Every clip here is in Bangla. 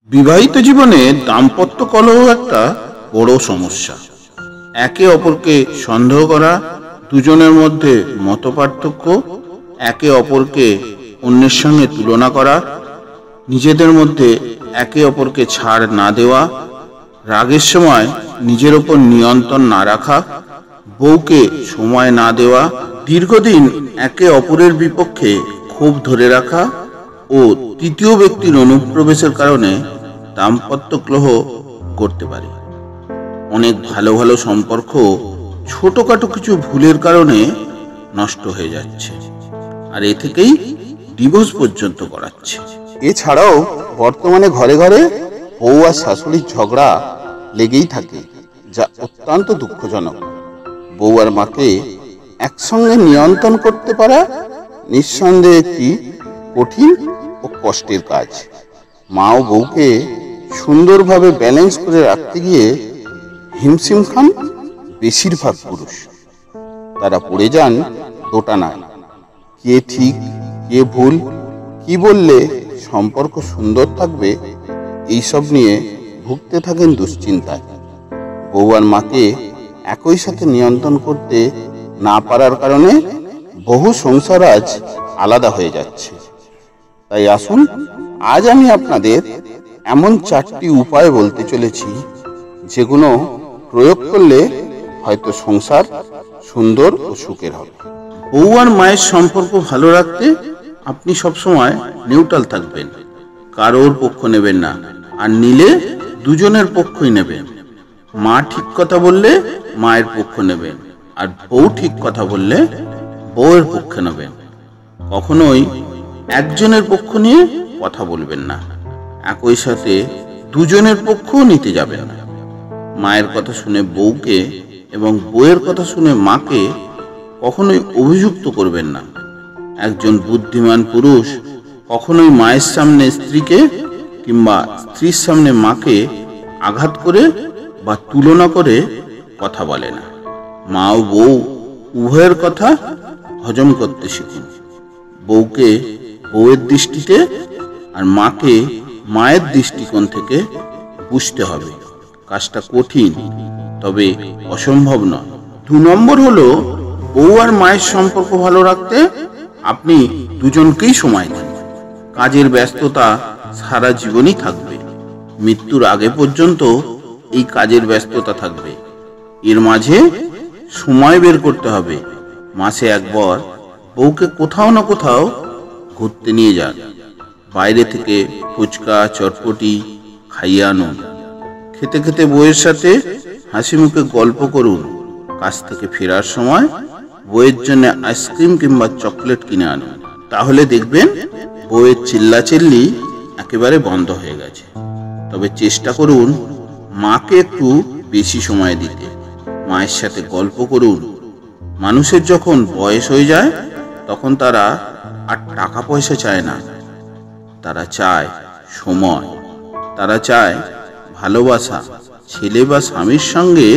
বিবাহিত জীবনে দাম্পত্য কলহ একটা বড় সমস্যা। একে অপরকে সন্দেহ করা, দুজনের মধ্যে মতপার্থক্য, একে অপরকে অন্যের সঙ্গে তুলনা করা, নিজেদের মধ্যে একে অপরকে ছাড় না দেওয়া, রাগের সময় নিজের ওপর নিয়ন্ত্রণ না রাখা, বউকে সময় না দেওয়া, দীর্ঘদিন একে অপরের বিপক্ষে ক্ষোভ ধরে রাখা ও তৃতীয় ব্যক্তির অনুপ্রবেশের কারণে দাম্পত্য কলহ করতে পারে। অনেক ভালো ভালো সম্পর্ক ছোটখাটো কিছু ভুলের কারণে নষ্ট হয়ে যাচ্ছে, আর এ থেকেই ডিভোর্স পর্যন্ত করাচ্ছে। এছাড়াও বর্তমানে ঘরে ঘরে বউ আর শাশুড়ির ঝগড়া লেগেই থাকে, যা অত্যন্ত দুঃখজনক। বউ আর মাকে একসঙ্গে নিয়ন্ত্রণ করতে পারা নিঃসন্দেহে একটি কঠিন ও কষ্টের কাজ। মা ও বউকে সুন্দরভাবে ব্যালেন্স করে রাখতে গিয়ে হিমশিম খান বেশিরভাগ পুরুষ। তারা পড়ে যান দোটানায়, কে ঠিক কে ভুল, কি বললে সম্পর্ক সুন্দর থাকবে, এইসব নিয়ে ভুগতে থাকেন দুশ্চিন্তায়। বউ আর মাকে একই সাথে নিয়ন্ত্রণ করতে না পারার কারণে বহু সংসার আজ আলাদা হয়ে যাচ্ছে। তাই আসুন, আজ আমি আপনাদের এমন 4টি উপায় বলতে চলেছি, যেগুলো প্রয়োগ করলে হয়তো সংসার সুন্দর ও সুখের হবে। বউ আর মায়ের সম্পর্ক ভালো রাখতে আপনি সবসময় নিউট্রাল থাকবেন, কারোর পক্ষ নেবেন না, আর নিলে দুজনের পক্ষই নেবেন। মা ঠিক কথা বললে মায়ের পক্ষ নেবেন, আর বউ ঠিক কথা বললে বউয়ের পক্ষ নেবেন। কখনোই একজনের পক্ষ নিয়ে কথা বলবেন না, একই সাথে দুজনের পক্ষও নিতে যাবেন না। মায়ের কথা শুনে বউকে এবং বউয়ের কথা শুনে মাকে কখনোই অভিযুক্ত করবেন না। একজন বুদ্ধিমান পুরুষ কখনোই মায়ের সামনে স্ত্রীকে কিংবা স্ত্রীর সামনে মাকে আঘাত করে বা তুলনা করে কথা বলে না। মা ও বউ উভয়ের কথা হজম করতে শিখুন। বউকে বউয়ের দৃষ্টিতে আর মাকে মায়ের দৃষ্টিকোণ থেকে বুঝতে হবে। কাজটা কঠিন, তবে অসম্ভব নয়। 2 নম্বর হলো, বউ আর মায়ের সম্পর্ক ভালো রাখতে আপনি দুজনকেই সময় দিন। কাজের ব্যস্ততা সারা জীবনই থাকবে, মৃত্যুর আগে পর্যন্ত এই কাজের ব্যস্ততা থাকবে। এর মাঝে সময় বের করতে হবে। মাসে একবার বউকে কোথাও না কোথাও ঘুরতে নিয়ে যান। বাইরে থেকে ফুচকা চটপটি খাইয়ে আনুন। খেতে খেতে বউয়ের সাথে হাসি মুখে গল্প করুন। কাজ থেকে ফেরার সময় বউয়ের জন্য আইসক্রিম কিংবা চকলেট কিনে আনুন। তাহলে দেখবেন বউয়ের চিল্লাচিল্লি একেবারে বন্ধ হয়ে গেছে। তবে চেষ্টা করুন মাকে একটু বেশি সময় দিতে। মায়ের সাথে গল্প করুন। মানুষের যখন বয়স হয়ে যায় তখন তারা আর টাকা পয়সা চায় না, তারা চায় সময়, তারা চায় ভালোবাসা। ছেলে বা স্বামীর সঙ্গে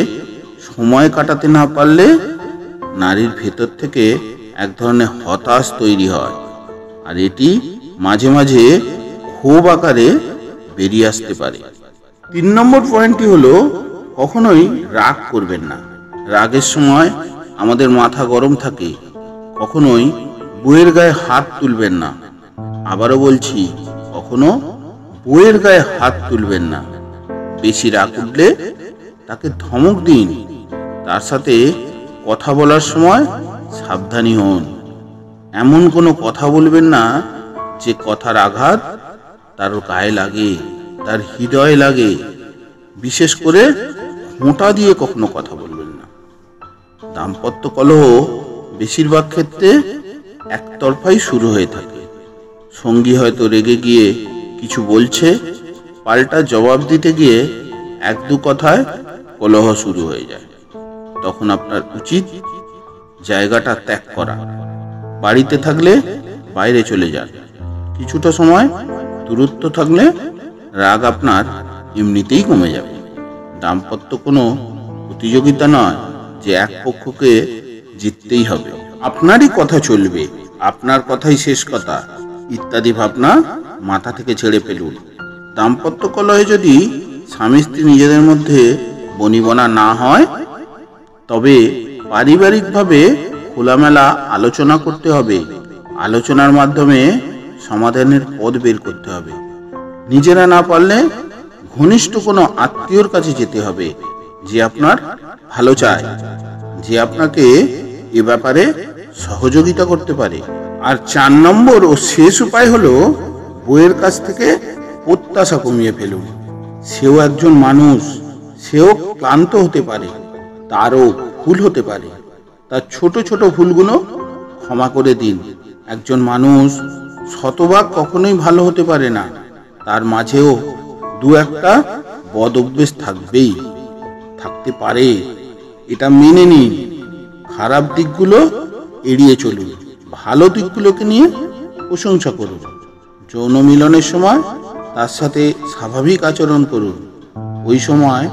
সময় কাটাতে না পারলে নারীর ভেতর থেকে এক ধরনের হতাশ তৈরি হয়, আর এটি মাঝে মাঝে ক্ষোভ আকারে বেরিয়ে আসতে পারে। 3 নম্বর পয়েন্টটি হলো, কখনোই রাগ করবেন না। রাগের সময় আমাদের মাথা গরম থাকে। কখনোই বউয়ের গায়ে হাত তুলবেন না। আবারও বলছি, কখনো বউয়ের গায়ে হাত তুলবেন না। বেশি রাগ উঠলে তাকে ধমক দিন। তার সাথে কথা বলার সময় সাবধানী হন। এমন কোনো কথা বলবেন না যে কথার আঘাত তার গায়ে লাগে, তার হৃদয়ে লাগে। বিশেষ করে খোঁটা দিয়ে কখনো কথা বলবেন না। দাম্পত্য কলহ বেশিরভাগ ক্ষেত্রে একতরফাই শুরু হয়ে থাকে। সঙ্গী হয়তো রেগে গিয়ে কিছু বলছে, পাল্টা জবাব দিতে গিয়ে 1-2 কথায় কলহ শুরু হয়ে যায়। তখন আপনার উচিত জায়গাটা ত্যাগ করা। বাড়িতে থাকলে বাইরে চলে যান। কিছুটা সময় দূরত্ব থাকলে রাগ আপনার এমনিতেই কমে যাবে। দাম্পত্য কোনো প্রতিযোগিতা নয় যে এক পক্ষকে জিততেই হবে। আপনারই কথা চলবে, আপনার কথাই শেষ কথা ইত্যাদি ভাবনা মাথা থেকে ছেড়ে ফেলুন। দাম্পত্য কলহে যদি স্বামী স্ত্রী নিজেদের মধ্যে বনিবনা না হয়, তবে পারিবারিকভাবে খোলামেলা আলোচনা করতে হবে। আলোচনার মাধ্যমে সমাধানের পথ বের করতে হবে। নিজেরা না পারলে ঘনিষ্ঠ কোনো আত্মীয়র কাছে যেতে হবে, যে আপনার ভালো চায়, যে আপনাকে এ ব্যাপারে সহযোগিতা করতে পারে। আর 4 নম্বর ও শেষ উপায় হলো, বউয়ের কাছ থেকে প্রত্যাশা কমিয়ে ফেলুন। সেও একজন মানুষ, সেও ক্লান্ত হতে পারে, তারও ভুল হতে পারে। তার ছোট ছোট ভুলগুলো ক্ষমা করে দিন। একজন মানুষ শতভাগ কখনোই ভালো হতে পারে না, তার মাঝেও 2-1টা বদ অভ্যেস থাকতে পারে। এটা মেনে নিন। খারাপ দিকগুলো এড়িয়ে চলুন, ভালো দিকগুলোকে নিয়ে প্রশংসা করুন। যৌন মিলনের সময় তার সাথে স্বাভাবিক আচরণ করুন। ওই সময়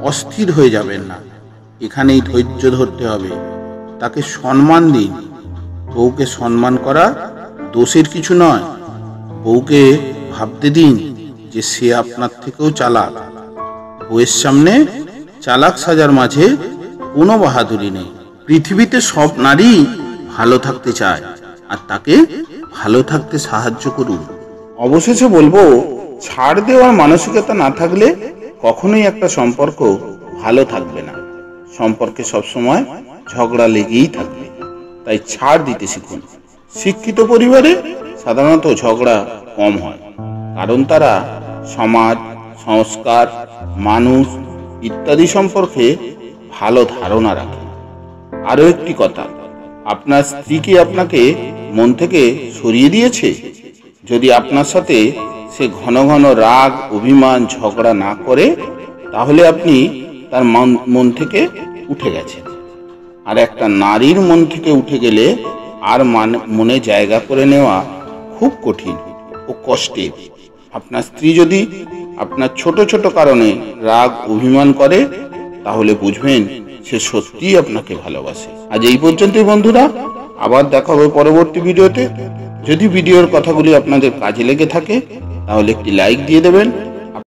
অস্থির হয়ে যাবেন না। এখানেই ধৈর্য ধরতে হবে। তাকে সম্মান দিন। বউকে সম্মান করা দোষের কিছু নয়। বউকে ভাবতে দিন যে সে আপনার থেকেও চালাক। বউয়ের সামনে চালাক সাজার মাঝে কোনো বাহাদুরি নেই। পৃথিবীতে সব নারী ভালো থাকতে চায়, আর তাকে ভালো থাকতে সাহায্য করুন। অবশেষে বলবো, ছাড় দেওয়ার মানসিকতা না থাকলে কখনোই একটা সম্পর্ক ভালো থাকবে না। সম্পর্কে সবসময় ঝগড়া লেগেই থাকবে। তাই ছাড় দিতে শিখুন। শিক্ষিত পরিবারে সাধারণত ঝগড়া কম হয়, কারণ তারা সমাজ, সংস্কার, মানুষ ইত্যাদি সম্পর্কে ভালো ধারণা রাখে। আরও একটি কথা, আপনার স্ত্রী কি আপনাকে মন থেকে সরিয়ে দিয়েছে? যদি আপনার সাথে সে ঘন ঘন রাগ, অভিমান, ঝগড়া না করে, তাহলে আপনি তার মন থেকে উঠে গেছেন। আর একটা নারীর মন থেকে উঠে গেলে আর মনে জায়গা করে নেওয়া খুব কঠিন ও কষ্টের। আপনার স্ত্রী যদি আপনার ছোট ছোট কারণে রাগ, অভিমান করে, তাহলে বুঝবেন সে সত্যিই আপনাকে ভালোবাসে। আজ এই পর্যন্তই বন্ধুরা, আবার দেখা হবে পরবর্তী ভিডিওতে। যদি ভিডিওর কথাগুলি আপনাদের কাজে লেগে থাকে, তাহলে একটি লাইক দিয়ে দেবেন।